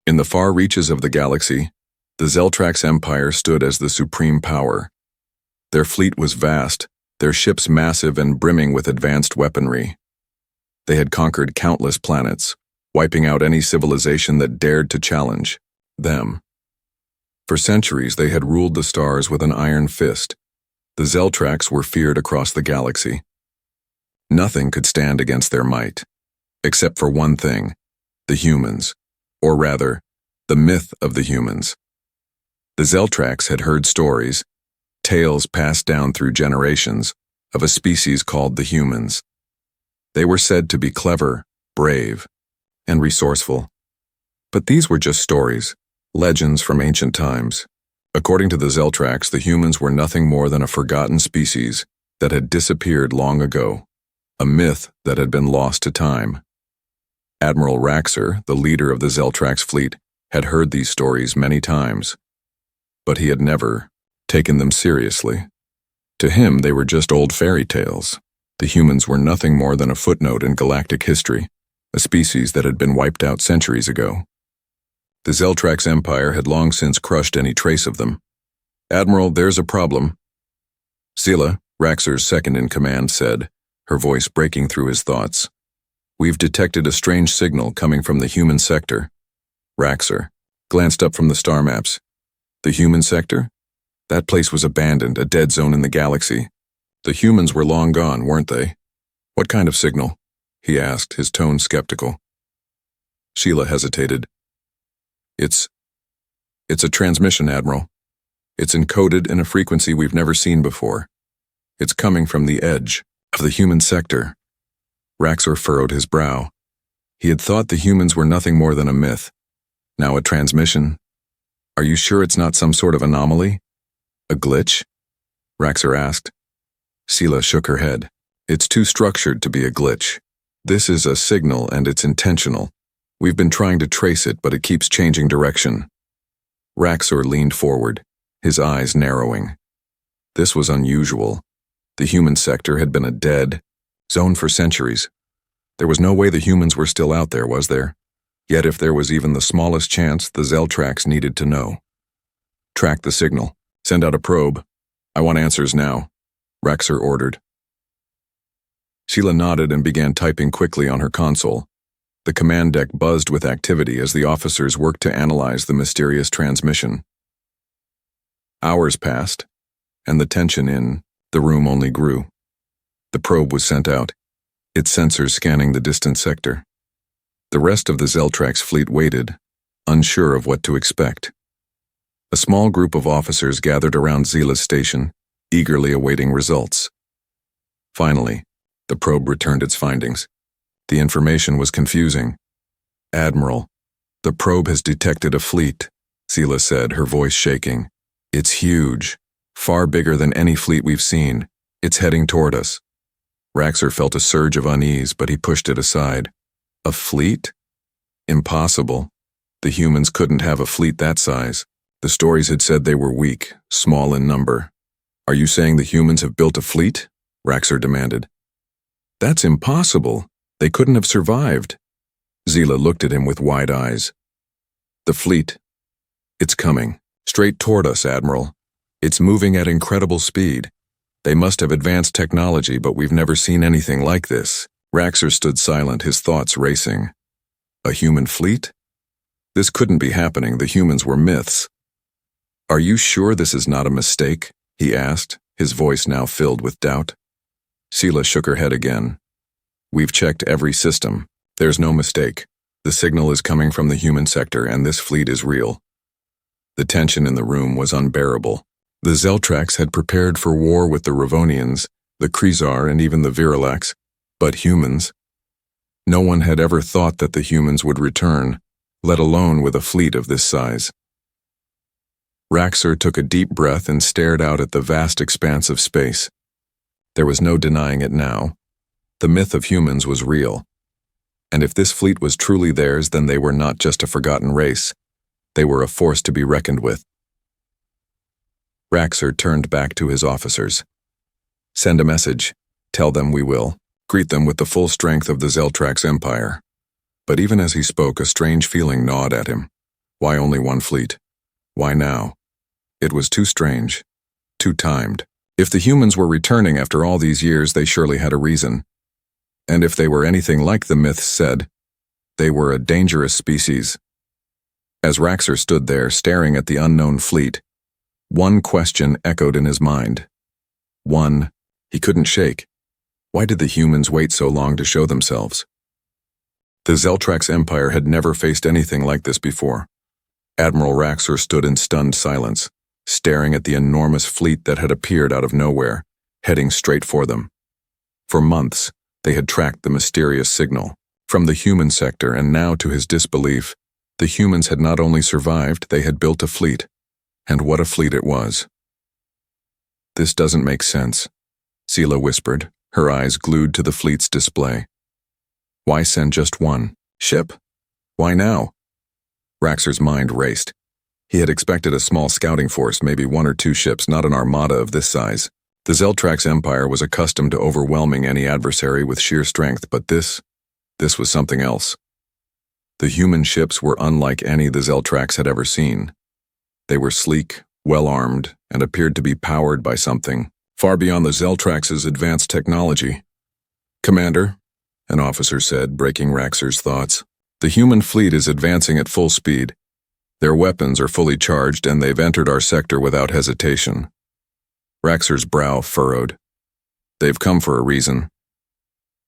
In the far reaches of the galaxy, the Zeltrax Empire stood as the supreme power. Their fleet was vast, their ships massive and brimming with advanced weaponry. They had conquered countless planets, wiping out any civilization that dared to challenge them. For centuries, they had ruled the stars with an iron fist. The Zeltrax were feared across the galaxy. Nothing could stand against their might, except for one thing: the humans, or rather, the myth of the humans. The Zeltrax had heard stories, tales passed down through generations, of a species called the humans. They were said to be clever, brave, and resourceful. But these were just stories, legends from ancient times. According to the Zeltrax, the humans were nothing more than a forgotten species that had disappeared long ago, a myth that had been lost to time. Admiral Raxer, the leader of the Zeltrax fleet, had heard these stories many times, but he had never taken them seriously. To him, they were just old fairy tales. The humans were nothing more than a footnote in galactic history, a species that had been wiped out centuries ago. The Zeltrax Empire had long since crushed any trace of them. "Admiral, there's a problem." Sela, Raxer's second-in-command, said, her voice breaking through his thoughts. "We've detected a strange signal coming from the human sector." Raxer glanced up from the star maps. The human sector? That place was abandoned, a dead zone in the galaxy. The humans were long gone, weren't they? "What kind of signal?" he asked, his tone skeptical. Sheila hesitated. It's a transmission, Admiral. It's encoded in a frequency we've never seen before. It's coming from the edge of the human sector." Raxer furrowed his brow. He had thought the humans were nothing more than a myth. Now a transmission? "Are you sure it's not some sort of anomaly? A glitch?" Raxer asked. Sela shook her head. "It's too structured to be a glitch. This is a signal and it's intentional. We've been trying to trace it, but it keeps changing direction." Raxer leaned forward, his eyes narrowing. This was unusual. The human sector had been a dead zone for centuries. There was no way the humans were still out there, was there? Yet if there was even the smallest chance, the Zeltrax needed to know. "Track the signal. Send out a probe. I want answers now," Raxer ordered. Sheila nodded and began typing quickly on her console. The command deck buzzed with activity as the officers worked to analyze the mysterious transmission. Hours passed, and the tension in the room only grew. The probe was sent out, its sensors scanning the distant sector. The rest of the Zeltrax fleet waited, unsure of what to expect. A small group of officers gathered around Zila's station, eagerly awaiting results. Finally, the probe returned its findings. The information was confusing. "Admiral, the probe has detected a fleet," Zila said, her voice shaking. "It's huge, far bigger than any fleet we've seen. It's heading toward us." Raxer felt a surge of unease, but he pushed it aside. "A fleet? Impossible. The humans couldn't have a fleet that size. The stories had said they were weak, small in number." "Are you saying the humans have built a fleet?" Raxer demanded. "That's impossible. They couldn't have survived." Zila looked at him with wide eyes. "The fleet. It's coming. Straight toward us, Admiral. It's moving at incredible speed. They must have advanced technology, but we've never seen anything like this." Raxer stood silent, his thoughts racing. A human fleet? This couldn't be happening. The humans were myths. "Are you sure this is not a mistake?" he asked, his voice now filled with doubt. Sela shook her head again. "We've checked every system. There's no mistake. The signal is coming from the human sector, and this fleet is real." The tension in the room was unbearable. The Zeltrax had prepared for war with the Ravonians, the Krizar, and even the Virilax. But humans? No one had ever thought that the humans would return, let alone with a fleet of this size. Raxer took a deep breath and stared out at the vast expanse of space. There was no denying it now. The myth of humans was real. And if this fleet was truly theirs, then they were not just a forgotten race. They were a force to be reckoned with. Raxer turned back to his officers. "Send a message. Tell them we will. Greet them with the full strength of the Zeltrax Empire." But even as he spoke, a strange feeling gnawed at him. Why only one fleet? Why now? It was too strange, too timed. If the humans were returning after all these years, they surely had a reason. And if they were anything like the myths said, they were a dangerous species. As Raxor stood there staring at the unknown fleet, one question echoed in his mind. One he couldn't shake. Why did the humans wait so long to show themselves? The Zeltrax Empire had never faced anything like this before. Admiral Raxor stood in stunned silence, staring at the enormous fleet that had appeared out of nowhere, heading straight for them. For months, they had tracked the mysterious signal from the human sector, and now, to his disbelief, the humans had not only survived, they had built a fleet. And what a fleet it was. This doesn't make sense, Sela whispered, her eyes glued to the fleet's display. Why send just one ship? Why now? Raxor's mind raced. He had expected a small scouting force, maybe 1 or 2 ships, not an armada of this size. The Zeltrax Empire was accustomed to overwhelming any adversary with sheer strength, but this was something else. The human ships were unlike any the Zeltrax had ever seen. They were sleek, well-armed, and appeared to be powered by something far beyond the Zeltrax's advanced technology. Commander, an officer said, breaking Raxor's thoughts, the human fleet is advancing at full speed. Their weapons are fully charged, and they've entered our sector without hesitation. Raxor's brow furrowed. They've come for a reason.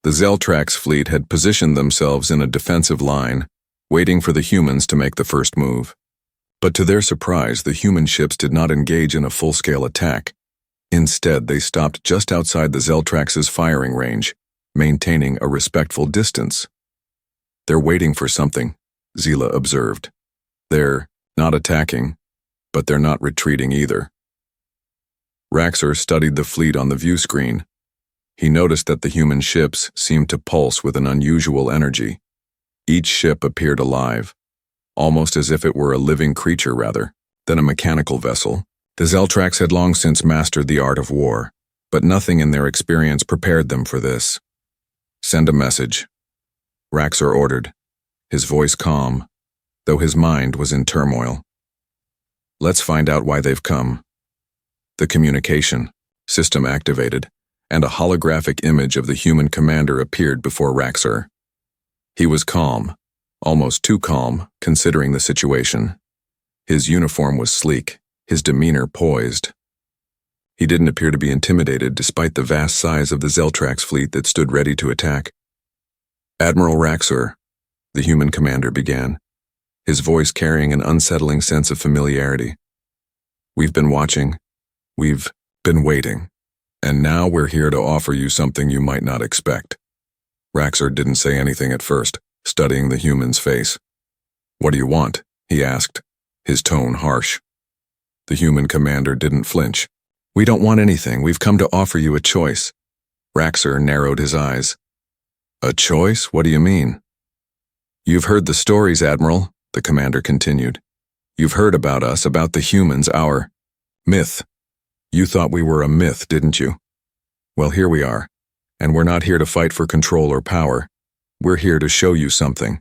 The Zeltrax fleet had positioned themselves in a defensive line, waiting for the humans to make the first move. But to their surprise, the human ships did not engage in a full-scale attack. Instead, they stopped just outside the Zeltrax's firing range, maintaining a respectful distance. They're waiting for something, Sela observed. They're not attacking, but they're not retreating either. Raxor studied the fleet on the view screen. He noticed that the human ships seemed to pulse with an unusual energy. Each ship appeared alive, almost as if it were a living creature rather than a mechanical vessel. The Zeltrax had long since mastered the art of war, but nothing in their experience prepared them for this. Send a message, Raxor ordered, his voice calm, though his mind was in turmoil. Let's find out why they've come. The communication system activated, and a holographic image of the human commander appeared before Raxor. He was calm, almost too calm, considering the situation. His uniform was sleek, his demeanor poised. He didn't appear to be intimidated despite the vast size of the Zeltrax fleet that stood ready to attack. Admiral Raxor, the human commander began, his voice carrying an unsettling sense of familiarity. We've been watching. We've been waiting. And now we're here to offer you something you might not expect. Raxor didn't say anything at first, studying the human's face. What do you want? He asked, his tone harsh. The human commander didn't flinch. We don't want anything. We've come to offer you a choice. Raxor narrowed his eyes. A choice? What do you mean? You've heard the stories, Admiral, the commander continued. You've heard about us, about the humans, our myth. You thought we were a myth, didn't you? Well, here we are, and we're not here to fight for control or power. We're here to show you something.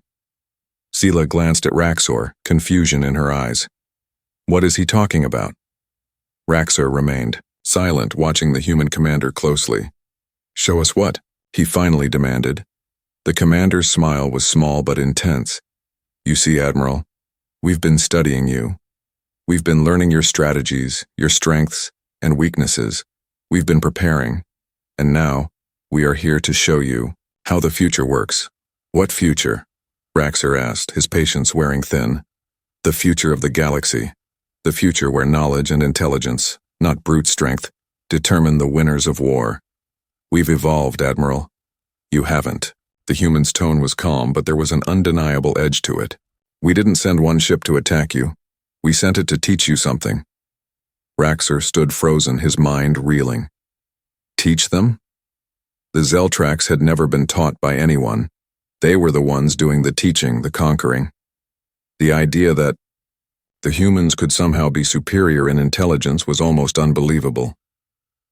Sela glanced at Raxor, confusion in her eyes. What is he talking about? Raxor remained, silent, watching the human commander closely. Show us what? He finally demanded. The commander's smile was small but intense. You see, Admiral, we've been studying you. We've been learning your strategies, your strengths, and weaknesses. We've been preparing, and now we are here to show you how the future works. What future? Raxor asked, his patience wearing thin. The future of the galaxy. The future where knowledge and intelligence, not brute strength, determine the winners of war. We've evolved, Admiral. You haven't. The human's tone was calm, but there was an undeniable edge to it. We didn't send one ship to attack you. We sent it to teach you something. Raxor stood frozen, his mind reeling. Teach them? The Zeltrax had never been taught by anyone. They were the ones doing the teaching, the conquering. The idea that the humans could somehow be superior in intelligence was almost unbelievable.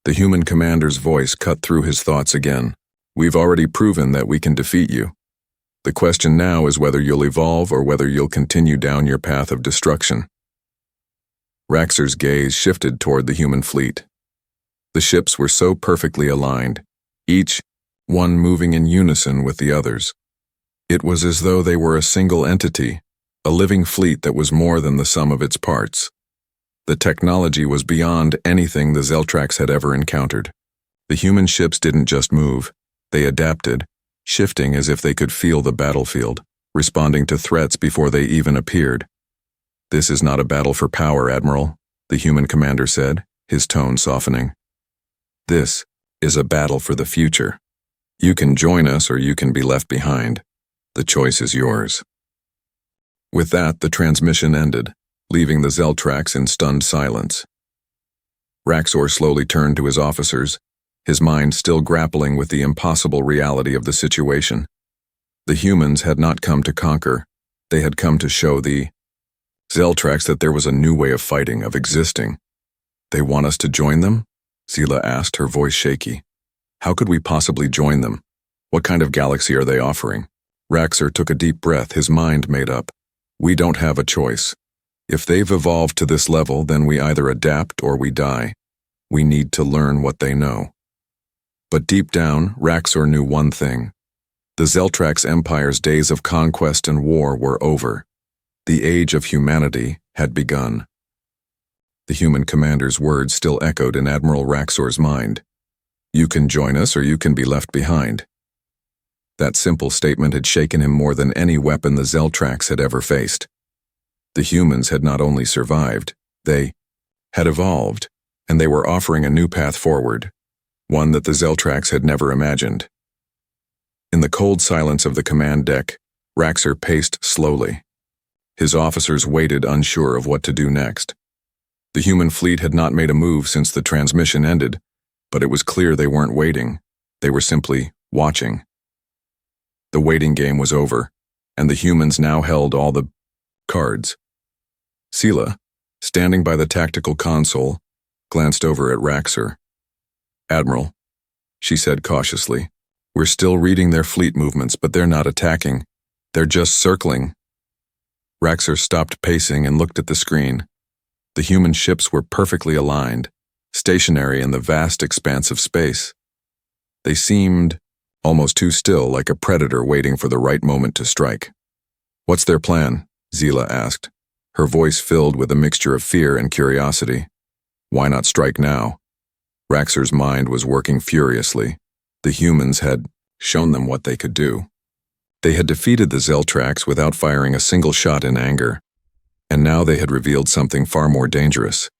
The human commander's voice cut through his thoughts again. We've already proven that we can defeat you. The question now is whether you'll evolve or whether you'll continue down your path of destruction. Raxor's gaze shifted toward the human fleet. The ships were so perfectly aligned, each one moving in unison with the others. It was as though they were a single entity, a living fleet that was more than the sum of its parts. The technology was beyond anything the Zeltrax had ever encountered. The human ships didn't just move, they adapted, shifting as if they could feel the battlefield, responding to threats before they even appeared. "This is not a battle for power, Admiral," the human commander said, his tone softening. "This is a battle for the future. You can join us or you can be left behind. The choice is yours." With that, the transmission ended, leaving the Zeltrax in stunned silence. Raxor slowly turned to his officers, his mind still grappling with the impossible reality of the situation. The humans had not come to conquer, they had come to show the Zeltrax that there was a new way of fighting, of existing. "They want us to join them?" Zila asked, her voice shaky. "How could we possibly join them? What kind of galaxy are they offering?" Raxor took a deep breath, his mind made up. "We don't have a choice. If they've evolved to this level, then we either adapt or we die. We need to learn what they know." But deep down, Raxor knew one thing. The Zeltrax Empire's days of conquest and war were over. The age of humanity had begun. The human commander's words still echoed in Admiral Raxor's mind. "You can join us or you can be left behind." That simple statement had shaken him more than any weapon the Zeltrax had ever faced. The humans had not only survived, they had evolved, and they were offering a new path forward, one that the Zeltrax had never imagined. In the cold silence of the command deck, Raxor paced slowly. His officers waited, unsure of what to do next. The human fleet had not made a move since the transmission ended, but it was clear they weren't waiting. They were simply watching. The waiting game was over, and the humans now held all the cards. Zila, standing by the tactical console, glanced over at Raxor. "Admiral," she said cautiously, "we're still reading their fleet movements, but they're not attacking. They're just circling." Raxor stopped pacing and looked at the screen. The human ships were perfectly aligned, stationary in the vast expanse of space. They seemed almost too still, like a predator waiting for the right moment to strike. "What's their plan?" Zila asked, her voice filled with a mixture of fear and curiosity. "Why not strike now?" Raxor's mind was working furiously. The humans had shown them what they could do. They had defeated the Zeltrax without firing a single shot in anger. And now they had revealed something far more dangerous: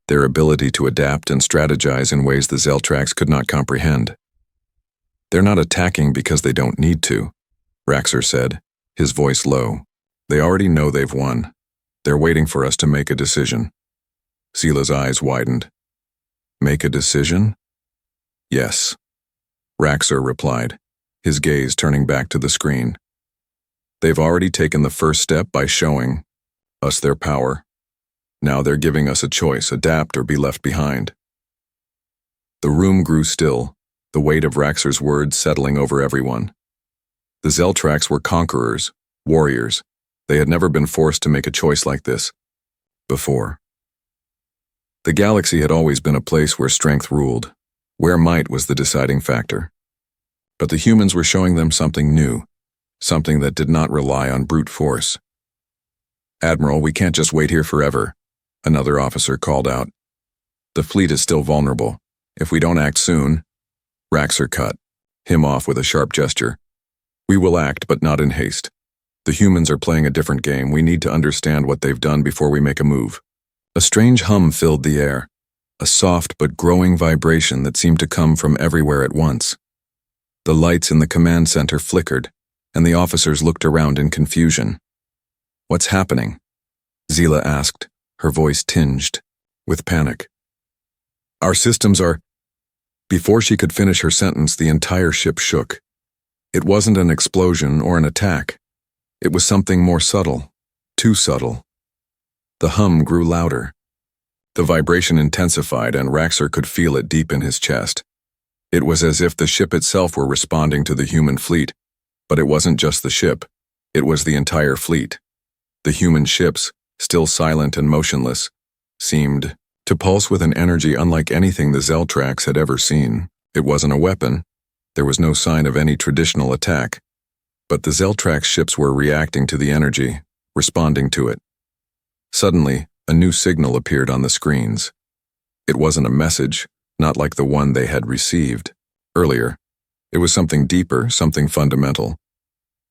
their ability to adapt and strategize in ways the Zeltrax could not comprehend. "They're not attacking because they don't need to," Raxor said, his voice low. "They already know they've won. They're waiting for us to make a decision." Zila's eyes widened. "Make a decision?" "Yes," Raxor replied, his gaze turning back to the screen. "They've already taken the first step by showing us their power. Now they're giving us a choice: adapt or be left behind." The room grew still, the weight of Raxor's words settling over everyone. The Zeltrax were conquerors, warriors. They had never been forced to make a choice like this before. The galaxy had always been a place where strength ruled, where might was the deciding factor. But the humans were showing them something new, something that did not rely on brute force. "Admiral, we can't just wait here forever," another officer called out. "The fleet is still vulnerable. If we don't act soon—" Raxor cut him off with a sharp gesture. "We will act, but not in haste. The humans are playing a different game. We need to understand what they've done before we make a move." A strange hum filled the air, a soft but growing vibration that seemed to come from everywhere at once. The lights in the command center flickered, and the officers looked around in confusion. "What's happening?" Zila asked, her voice tinged with panic. "Our systems are—" Before she could finish her sentence, the entire ship shook. It wasn't an explosion or an attack. It was something more subtle, too subtle. The hum grew louder. The vibration intensified, and Raxor could feel it deep in his chest. It was as if the ship itself were responding to the human fleet, But it wasn't just the ship. It was the entire fleet. The human ships, still silent and motionless, seemed to pulse with an energy unlike anything the Zeltrax had ever seen. It wasn't a weapon. There was no sign of any traditional attack. But the Zeltrax ships were reacting to the energy, responding to it. Suddenly, a new signal appeared on the screens. It wasn't a message, not like the one they had received earlier. It was something deeper, something fundamental.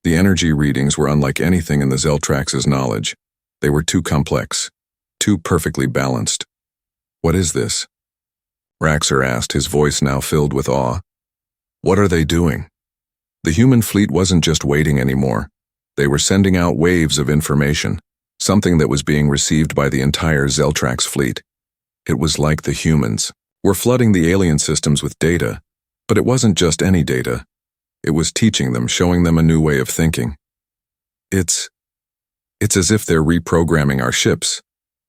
The energy readings were unlike anything in the Zeltrax's knowledge. They were too complex, too perfectly balanced. "What is this?" Raxer asked, his voice now filled with awe. "What are they doing?" The human fleet wasn't just waiting anymore. They were sending out waves of information, something that was being received by the entire Zeltrax fleet. It was like the humans were flooding the alien systems with data, but it wasn't just any data. It was teaching them, showing them a new way of thinking. It's as if they're reprogramming our ships,"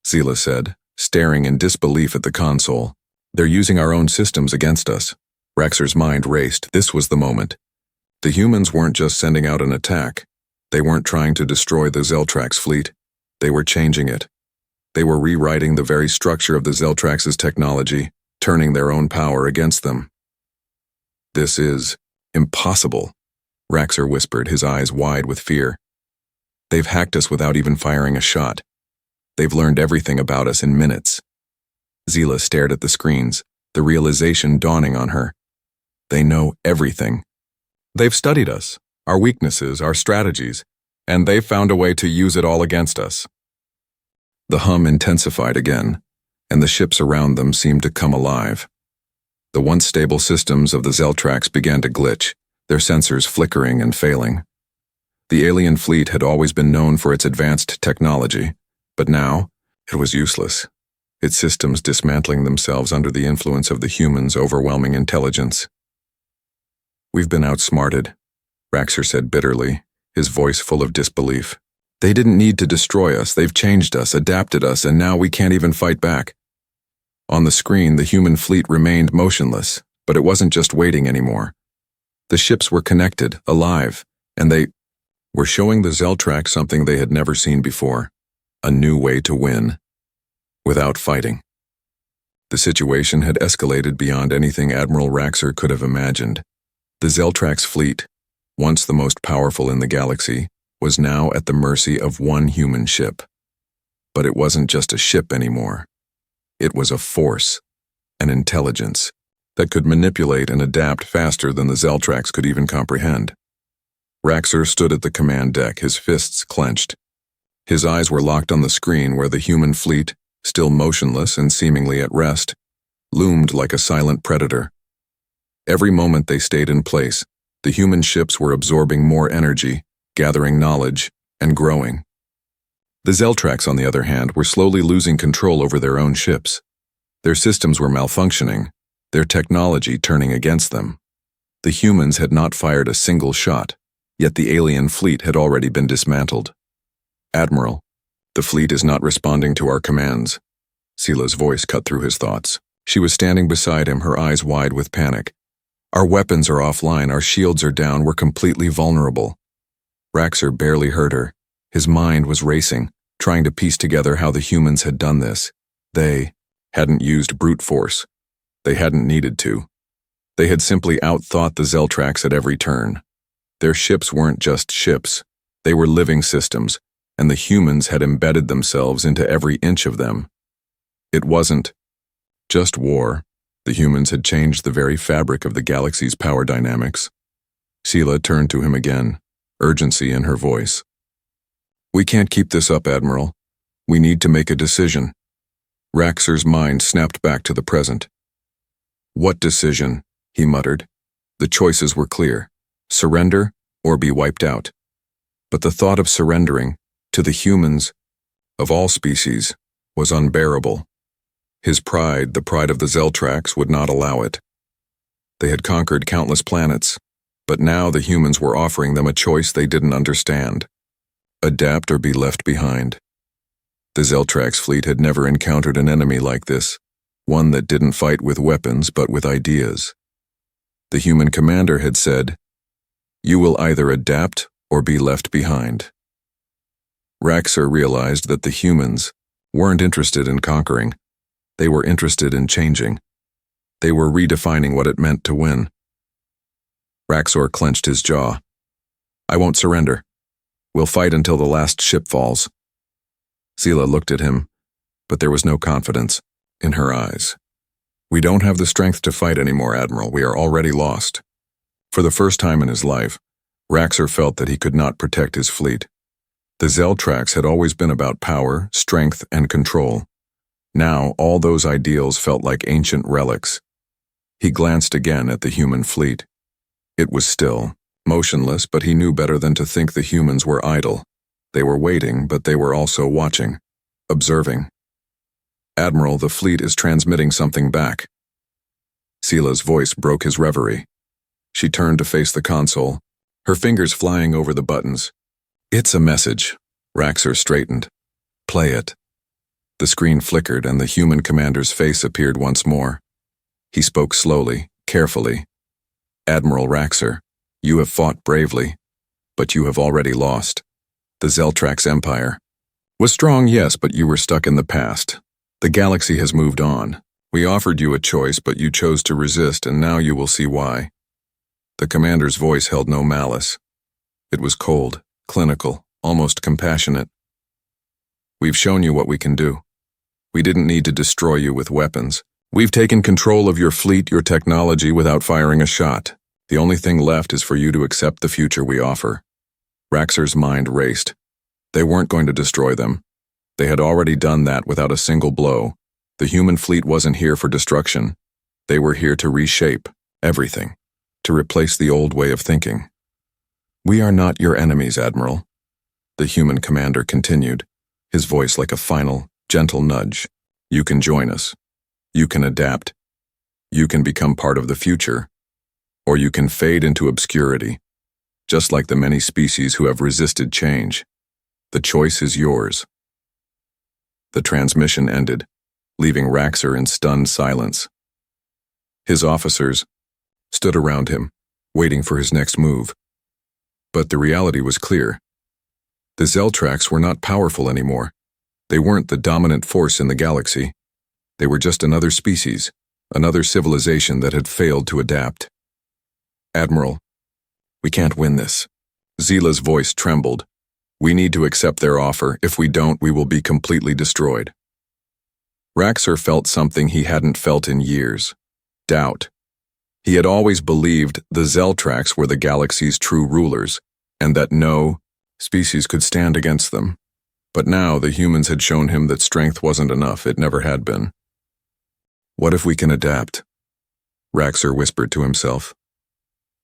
Zila said, staring in disbelief at the console. "They're using our own systems against us." Raxer's mind raced. This was the moment. The humans weren't just sending out an attack. They weren't trying to destroy the Zeltrax fleet. They were changing it. They were rewriting the very structure of the Zeltrax's technology, turning their own power against them. "This is impossible," Raxer whispered, his eyes wide with fear. "They've hacked us without even firing a shot. They've learned everything about us in minutes." Zila stared at the screens, the realization dawning on her. They know everything. They've studied us, our weaknesses, our strategies, and they've found a way to use it all against us. The hum intensified again, and the ships around them seemed to come alive. The once stable systems of the Zeltrax began to glitch, their sensors flickering and failing. The alien fleet had always been known for its advanced technology, but now it was useless, its systems dismantling themselves under the influence of the humans' overwhelming intelligence. "We've been outsmarted," Raxer said bitterly, his voice full of disbelief. "They didn't need to destroy us. They've changed us, adapted us, and now we can't even fight back." On the screen, the human fleet remained motionless, but it wasn't just waiting anymore. The ships were connected, alive, and they were showing the Zeltrax something they had never seen before: a new way to win, without fighting. The situation had escalated beyond anything Admiral Raxer could have imagined. The Zeltrax fleet, once the most powerful in the galaxy, was now at the mercy of one human ship. But it wasn't just a ship anymore. It was a force, an intelligence, that could manipulate and adapt faster than the Zeltrax could even comprehend. Raxer stood at the command deck, his fists clenched. His eyes were locked on the screen where the human fleet, still motionless and seemingly at rest, loomed like a silent predator. Every moment they stayed in place, the human ships were absorbing more energy, gathering knowledge, and growing. The Zeltrax, on the other hand, were slowly losing control over their own ships. Their systems were malfunctioning, their technology turning against them. The humans had not fired a single shot, yet the alien fleet had already been dismantled. "Admiral, the fleet is not responding to our commands." Zila's voice cut through his thoughts. She was standing beside him, her eyes wide with panic. "Our weapons are offline, our shields are down, we're completely vulnerable." Raxer barely heard her. His mind was racing, trying to piece together how the humans had done this. They hadn't used brute force. They hadn't needed to. They had simply outthought the Zeltrax at every turn. Their ships weren't just ships. They were living systems, and the humans had embedded themselves into every inch of them. It wasn't just war. The humans had changed the very fabric of the galaxy's power dynamics. Zila turned to him again, urgency in her voice. "We can't keep this up, Admiral. We need to make a decision." Raxer's mind snapped back to the present. "What decision?" he muttered. The choices were clear: surrender or be wiped out. But the thought of surrendering, to the humans, of all species, was unbearable. His pride, the pride of the Zeltrax, would not allow it. They had conquered countless planets, but now the humans were offering them a choice they didn't understand: adapt or be left behind. The Zeltrax fleet had never encountered an enemy like this, one that didn't fight with weapons but with ideas. The human commander had said, You will either adapt or be left behind. Raxor realized that the humans weren't interested in conquering. They were interested in changing. They were redefining what it meant to win. Raxor clenched his jaw. I won't surrender. We'll fight until the last ship falls. Zila looked at him, but there was no confidence in her eyes. We don't have the strength to fight anymore, Admiral. We are already lost. For the first time in his life, Raxor felt that he could not protect his fleet. The Zeltrax had always been about power, strength, and control. Now, all those ideals felt like ancient relics. He glanced again at the human fleet. It was still, motionless, but he knew better than to think the humans were idle. They were waiting, but they were also watching, observing. Admiral, the fleet is transmitting something back. Zila's voice broke his reverie. She turned to face the console, her fingers flying over the buttons. It's a message. Raxor straightened. Play it. The screen flickered and the human commander's face appeared once more. He spoke slowly, carefully. Admiral Raxor, you have fought bravely, but you have already lost. The Zeltrax Empire was strong, yes, but you were stuck in the past. The galaxy has moved on. We offered you a choice, but you chose to resist, and now you will see why. The commander's voice held no malice. It was cold, clinical, almost compassionate. We've shown you what we can do. We didn't need to destroy you with weapons. We've taken control of your fleet, your technology, without firing a shot. The only thing left is for you to accept the future we offer. Raxor's mind raced. They weren't going to destroy them. They had already done that without a single blow. The human fleet wasn't here for destruction. They were here to reshape everything, to replace the old way of thinking. We are not your enemies, Admiral. The human commander continued, his voice like a final, gentle nudge. You can join us. You can adapt. You can become part of the future. Or you can fade into obscurity, just like the many species who have resisted change. The choice is yours. The transmission ended, leaving Raxor in stunned silence. His officers stood around him, waiting for his next move. But the reality was clear. The Zeltrax were not powerful anymore. They weren't the dominant force in the galaxy. They were just another species, another civilization that had failed to adapt. Admiral, we can't win this. Zila's voice trembled. We need to accept their offer. If we don't, we will be completely destroyed. Raxor felt something he hadn't felt in years. Doubt. He had always believed the Zeltrax were the galaxy's true rulers, and that no species could stand against them. But now the humans had shown him that strength wasn't enough. It never had been. What if we can adapt? Raxor whispered to himself.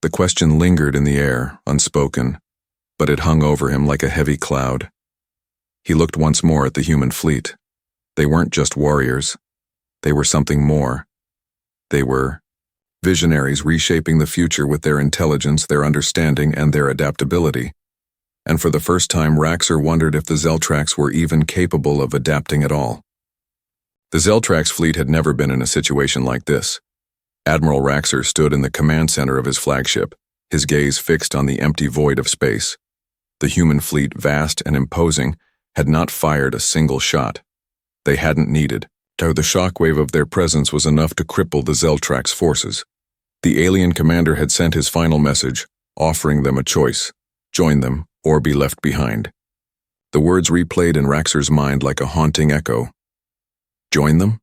The question lingered in the air, unspoken, but it hung over him like a heavy cloud. He looked once more at the human fleet. They weren't just warriors. They were something more. They were visionaries reshaping the future with their intelligence, their understanding, and their adaptability. And for the first time, Raxor wondered if the Zeltrax were even capable of adapting at all. The Zeltrax fleet had never been in a situation like this. Admiral Raxor stood in the command center of his flagship, his gaze fixed on the empty void of space. The human fleet, vast and imposing, had not fired a single shot. They hadn't needed. The shockwave of their presence was enough to cripple the Zeltrax forces. The alien commander had sent his final message, offering them a choice: join them or be left behind. The words replayed in Raxor's mind like a haunting echo. Join them?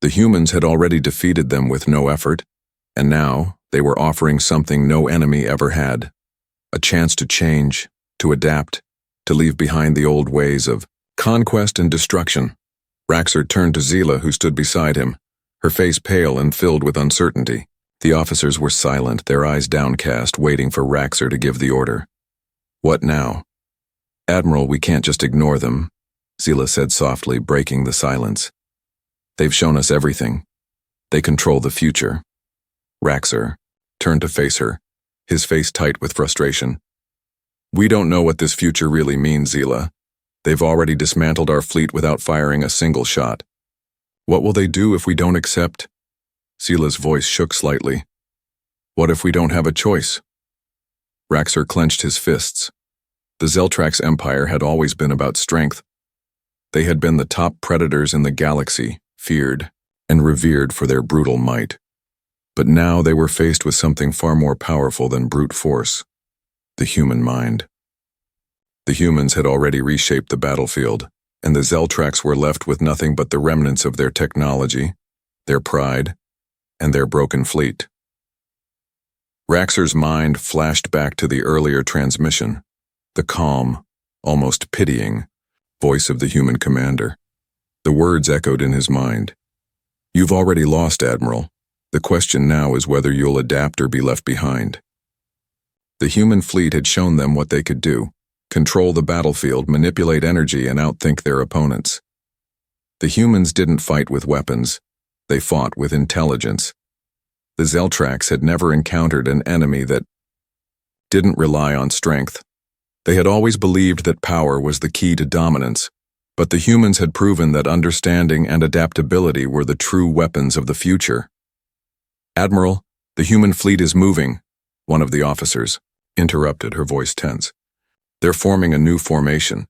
The humans had already defeated them with no effort, and now they were offering something no enemy ever had: a chance to change, to adapt, to leave behind the old ways of conquest and destruction. Raxor turned to Zila, who stood beside him, her face pale and filled with uncertainty. The officers were silent, their eyes downcast, waiting for Raxor to give the order. What now? Admiral, we can't just ignore them, Zila said softly, breaking the silence. They've shown us everything. They control the future. Raxor turned to face her, his face tight with frustration. We don't know what this future really means, Zila. They've already dismantled our fleet without firing a single shot. What will they do if we don't accept? Zila's voice shook slightly. What if we don't have a choice? Raxor clenched his fists. The Zeltrax Empire had always been about strength. They had been the top predators in the galaxy, feared and revered for their brutal might. But now they were faced with something far more powerful than brute force: the human mind. The humans had already reshaped the battlefield, and the Zeltrax were left with nothing but the remnants of their technology, their pride, and their broken fleet. Raxor's mind flashed back to the earlier transmission, the calm, almost pitying, voice of the human commander. The words echoed in his mind. "You've already lost, Admiral. The question now is whether you'll adapt or be left behind." The human fleet had shown them what they could do: control the battlefield, manipulate energy, and outthink their opponents. The humans didn't fight with weapons. They fought with intelligence. The Zeltrax had never encountered an enemy that didn't rely on strength. They had always believed that power was the key to dominance, but the humans had proven that understanding and adaptability were the true weapons of the future. "Admiral, the human fleet is moving," one of the officers interrupted, her voice tense. "They're forming a new formation."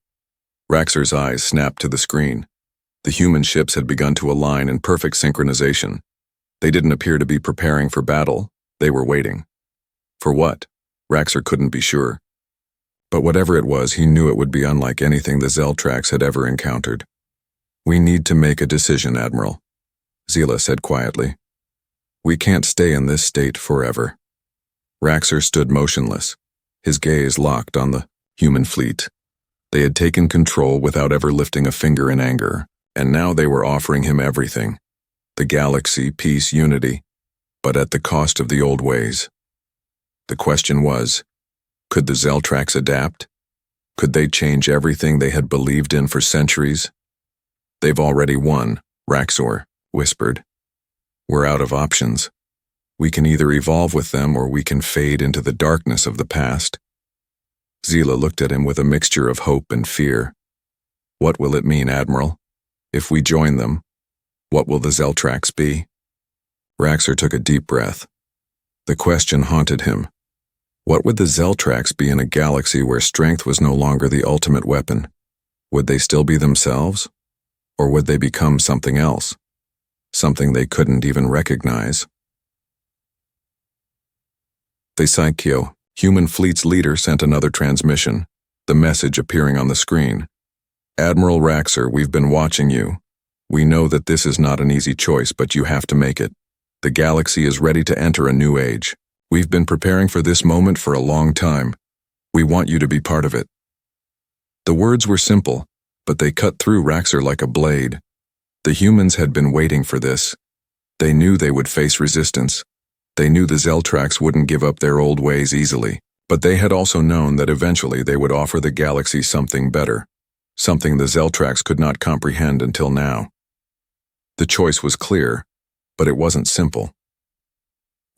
Raxor's eyes snapped to the screen. The human ships had begun to align in perfect synchronization. They didn't appear to be preparing for battle. They were waiting. For what? Raxor couldn't be sure. But whatever it was, he knew it would be unlike anything the Zeltrax had ever encountered. "We need to make a decision, Admiral," Zila said quietly. "We can't stay in this state forever." Raxor stood motionless, his gaze locked on the human fleet. They had taken control without ever lifting a finger in anger, and now they were offering him everything: the galaxy, peace, unity, but at the cost of the old ways. The question was, could the Zeltrax adapt? Could they change everything they had believed in for centuries? "They've already won," Raxor whispered. "We're out of options. We can either evolve with them or we can fade into the darkness of the past." Zila looked at him with a mixture of hope and fear. "What will it mean, Admiral? If we join them, what will the Zeltrax be?" Raxor took a deep breath. The question haunted him. What would the Zeltrax be in a galaxy where strength was no longer the ultimate weapon? Would they still be themselves? Or would they become something else? Something they couldn't even recognize? The Psycho, human fleet's leader, sent another transmission, the message appearing on the screen. "Admiral Raxor, we've been watching you. We know that this is not an easy choice, but you have to make it. The galaxy is ready to enter a new age. We've been preparing for this moment for a long time. We want you to be part of it." The words were simple, but they cut through Raxor like a blade. The humans had been waiting for this. They knew they would face resistance. They knew the Zeltrax wouldn't give up their old ways easily, but they had also known that eventually they would offer the galaxy something better, something the Zeltrax could not comprehend until now. The choice was clear, but it wasn't simple.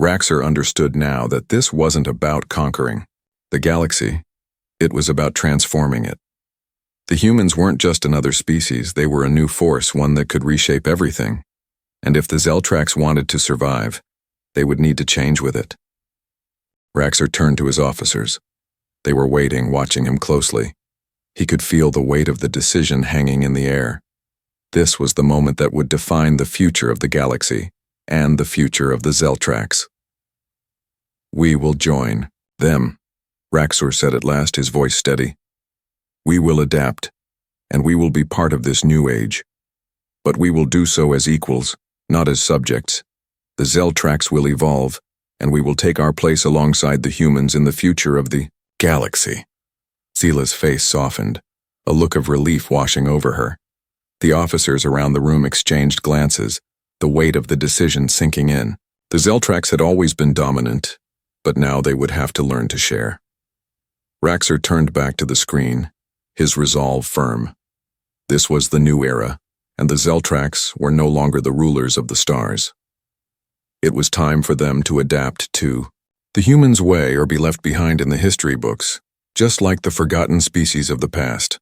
Raxor understood now that this wasn't about conquering the galaxy. It was about transforming it. The humans weren't just another species, they were a new force, one that could reshape everything. And if the Zeltrax wanted to survive, they would need to change with it. Raxor turned to his officers. They were waiting, watching him closely. He could feel the weight of the decision hanging in the air. This was the moment that would define the future of the galaxy and the future of the Zeltrax. "We will join them," Raxor said at last, his voice steady. "We will adapt, and we will be part of this new age. But we will do so as equals, not as subjects. The Zeltrax will evolve, and we will take our place alongside the humans in the future of the galaxy." Zila's face softened, a look of relief washing over her. The officers around the room exchanged glances, the weight of the decision sinking in. The Zeltrax had always been dominant, but now they would have to learn to share. Raxor turned back to the screen, his resolve firm. This was the new era, and the Zeltrax were no longer the rulers of the stars. It was time for them to adapt to the human's way or be left behind in the history books, just like the forgotten species of the past.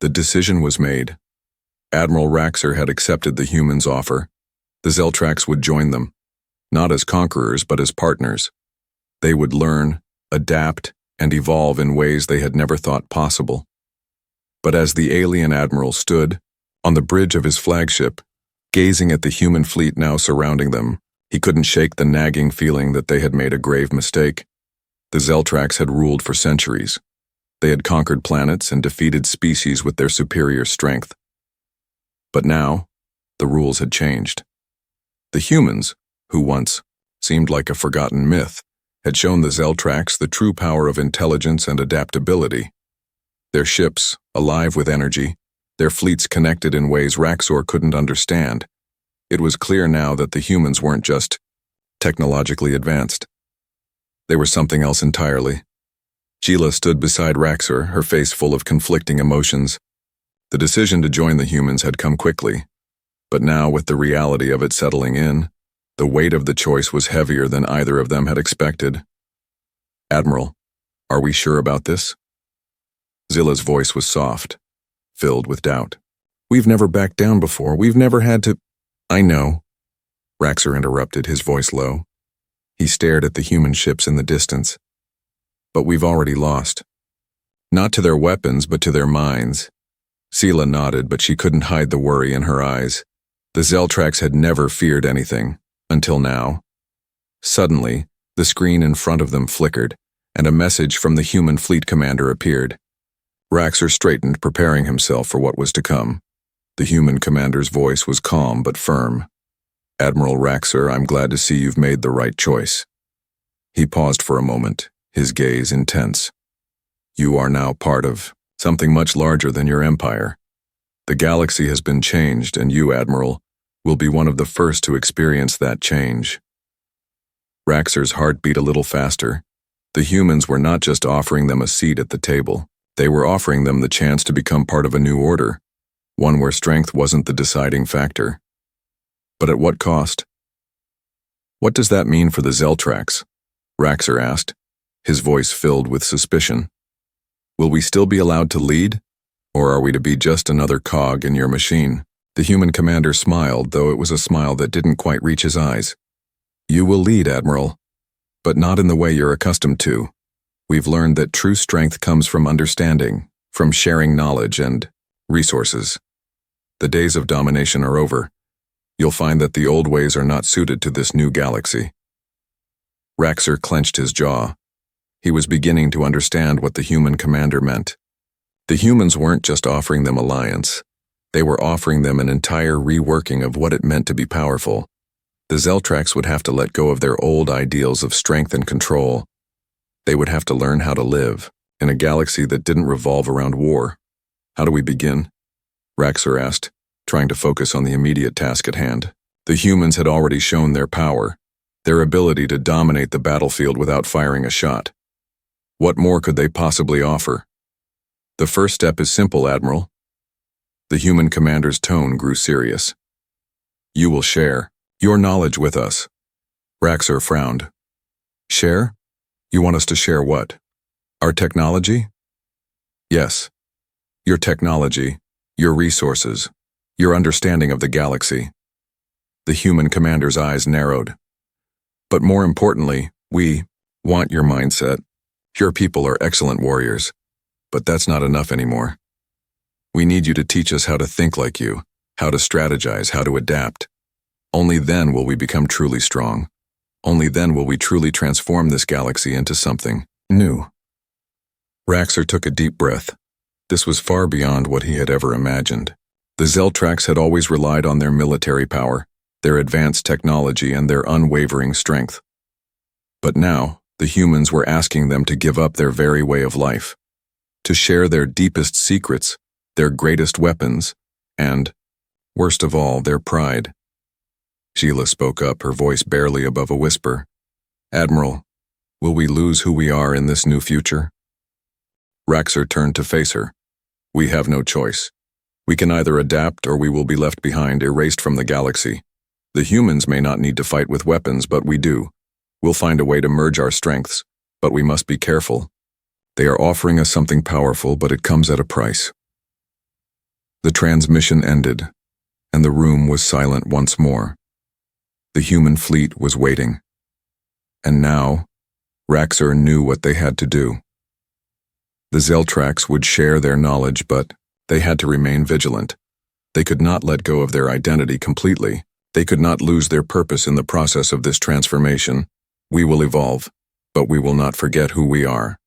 The decision was made. Admiral Raxor had accepted the humans' offer. The Zeltrax would join them, not as conquerors but as partners. They would learn, adapt, and evolve in ways they had never thought possible. But as the alien admiral stood on the bridge of his flagship, gazing at the human fleet now surrounding them, he couldn't shake the nagging feeling that they had made a grave mistake. The Zeltrax had ruled for centuries. They had conquered planets and defeated species with their superior strength. But now, the rules had changed. The humans, who once seemed like a forgotten myth, had shown the Zeltrax the true power of intelligence and adaptability. Their ships, alive with energy, their fleets connected in ways Raxor couldn't understand. It was clear now that the humans weren't just technologically advanced. They were something else entirely. Sheila stood beside Raxor, her face full of conflicting emotions. The decision to join the humans had come quickly, but now with the reality of it settling in, the weight of the choice was heavier than either of them had expected. "Admiral, are we sure about this?" Zilla's voice was soft, filled with doubt. "We've never backed down before. We've never had to—" "I know," Raxor interrupted, his voice low. He stared at the human ships in the distance. "But we've already lost. Not to their weapons, but to their minds." Sela nodded, but she couldn't hide the worry in her eyes. The Zeltrax had never feared anything, until now. Suddenly, the screen in front of them flickered, and a message from the human fleet commander appeared. Raxor straightened, preparing himself for what was to come. The human commander's voice was calm but firm. "Admiral Raxor, I'm glad to see you've made the right choice." He paused for a moment, his gaze intense. "You are now part of something much larger than your empire. The galaxy has been changed, and you, Admiral, will be one of the first to experience that change." Raxor's heart beat a little faster. The humans were not just offering them a seat at the table. They were offering them the chance to become part of a new order, one where strength wasn't the deciding factor. But at what cost? "What does that mean for the Zeltrax?" Raxor asked, his voice filled with suspicion. "Will we still be allowed to lead, or are we to be just another cog in your machine?" The human commander smiled, though it was a smile that didn't quite reach his eyes. "You will lead, Admiral, but not in the way you're accustomed to. We've learned that true strength comes from understanding, from sharing knowledge and resources. The days of domination are over. You'll find that the old ways are not suited to this new galaxy." Raxor clenched his jaw. He was beginning to understand what the human commander meant. The humans weren't just offering them alliance. They were offering them an entire reworking of what it meant to be powerful. The Zeltrax would have to let go of their old ideals of strength and control. They would have to learn how to live in a galaxy that didn't revolve around war. "How do we begin?" Raxor asked, trying to focus on the immediate task at hand. The humans had already shown their power, their ability to dominate the battlefield without firing a shot. What more could they possibly offer? "The first step is simple, Admiral." The human commander's tone grew serious. "You will share your knowledge with us." Raxor frowned. "Share? You want us to share what? Our technology?" "Yes. Your technology, your resources, your understanding of the galaxy." The human commander's eyes narrowed. "But more importantly, we want your mindset. Your people are excellent warriors, but that's not enough anymore. We need you to teach us how to think like you, how to strategize, how to adapt. Only then will we become truly strong. Only then will we truly transform this galaxy into something new." Raxor took a deep breath. This was far beyond what he had ever imagined. The Zeltrax had always relied on their military power, their advanced technology, and their unwavering strength. But now, the humans were asking them to give up their very way of life, to share their deepest secrets, their greatest weapons, and, worst of all, their pride. Sheila spoke up, her voice barely above a whisper. "Admiral, will we lose who we are in this new future?" Raxor turned to face her. "We have no choice. We can either adapt or we will be left behind, erased from the galaxy. The humans may not need to fight with weapons, but we do. We'll find a way to merge our strengths, but we must be careful. They are offering us something powerful, but it comes at a price." The transmission ended, and the room was silent once more. The human fleet was waiting. And now, Raxor knew what they had to do. The Zeltrax would share their knowledge, but they had to remain vigilant. They could not let go of their identity completely. They could not lose their purpose in the process of this transformation. We will evolve, but we will not forget who we are.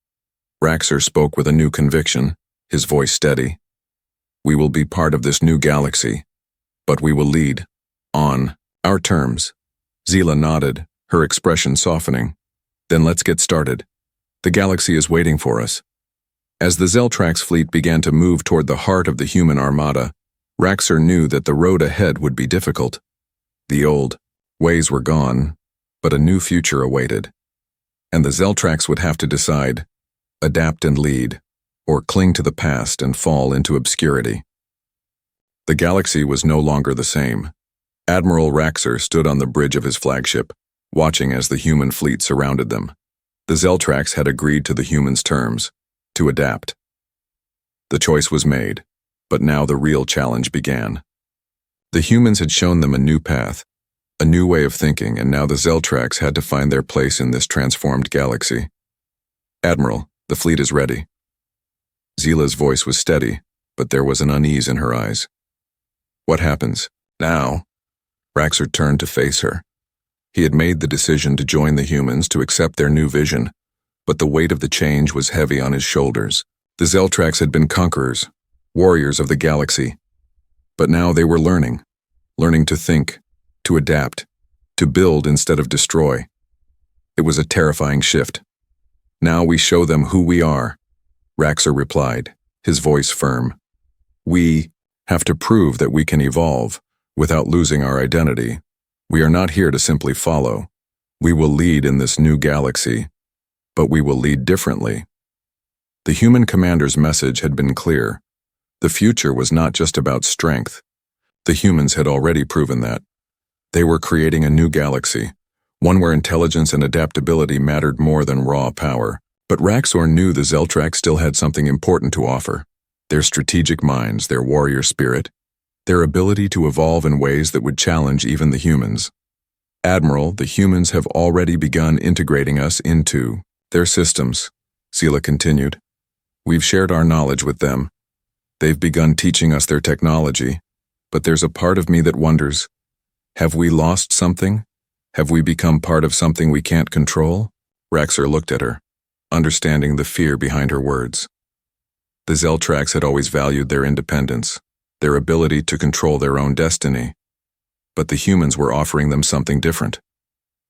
Raxor spoke with a new conviction, his voice steady. We will be part of this new galaxy, but we will lead, on our terms. Zila nodded, her expression softening. Then let's get started. The galaxy is waiting for us. As the Zeltrax fleet began to move toward the heart of the human armada, Raxor knew that the road ahead would be difficult. The old ways were gone, but a new future awaited. And the Zeltrax would have to decide, adapt and lead, or cling to the past and fall into obscurity. The galaxy was no longer the same. Admiral Raxor stood on the bridge of his flagship, watching as the human fleet surrounded them. The Zeltrax had agreed to the humans' terms, to adapt. The choice was made, but now the real challenge began. The humans had shown them a new path, a new way of thinking, and now the Zeltrax had to find their place in this transformed galaxy. Admiral, the fleet is ready. Zila's voice was steady, but there was an unease in her eyes. What happens now? Raxor turned to face her. He had made the decision to join the humans, to accept their new vision, but the weight of the change was heavy on his shoulders. The Zeltrax had been conquerors, warriors of the galaxy, but now they were learning to think, to adapt, to build instead of destroy. It was a terrifying shift. Now we show them who we are, Raxor replied, his voice firm. We have to prove that we can evolve without losing our identity. We are not here to simply follow. We will lead in this new galaxy, but we will lead differently. The human commander's message had been clear. The future was not just about strength. The humans had already proven that. They were creating a new galaxy, one where intelligence and adaptability mattered more than raw power. But Raxor knew the Zeltrax still had something important to offer. Their strategic minds, their warrior spirit, their ability to evolve in ways that would challenge even the humans. Admiral, the humans have already begun integrating us into their systems, Zila continued. We've shared our knowledge with them. They've begun teaching us their technology, but there's a part of me that wonders, have we lost something? Have we become part of something we can't control? Raxor looked at her, understanding the fear behind her words. The Zeltrax had always valued their independence, their ability to control their own destiny. But the humans were offering them something different,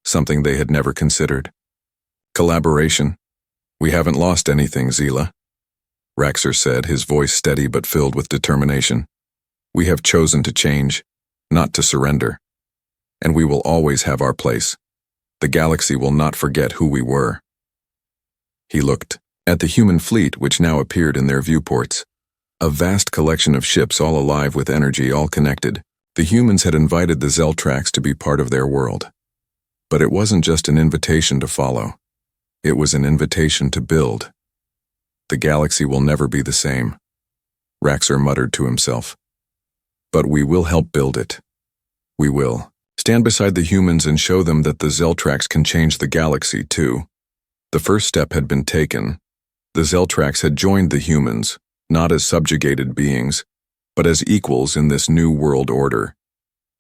something they had never considered. Collaboration. We haven't lost anything, Zila, Raxor said, his voice steady but filled with determination. We have chosen to change, not to surrender. And we will always have our place. The galaxy will not forget who we were. He looked at the human fleet, which now appeared in their viewports. A vast collection of ships, all alive with energy, all connected. The humans had invited the Zeltrax to be part of their world. But it wasn't just an invitation to follow. It was an invitation to build. The galaxy will never be the same, Raxor muttered to himself. But we will help build it. We will stand beside the humans and show them that the Zeltrax can change the galaxy too. The first step had been taken. The Zeltrax had joined the humans, not as subjugated beings, but as equals in this new world order.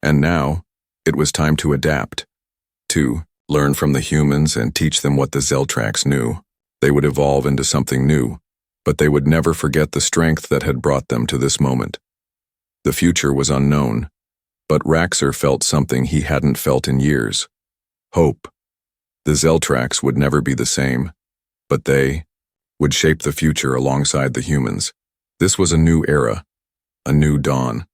And now, it was time to adapt, to learn from the humans and teach them what the Zeltrax knew. They would evolve into something new, but they would never forget the strength that had brought them to this moment. The future was unknown, but Raxor felt something he hadn't felt in years. Hope. The Zeltrax would never be the same, but they would shape the future alongside the humans. This was a new era, a new dawn.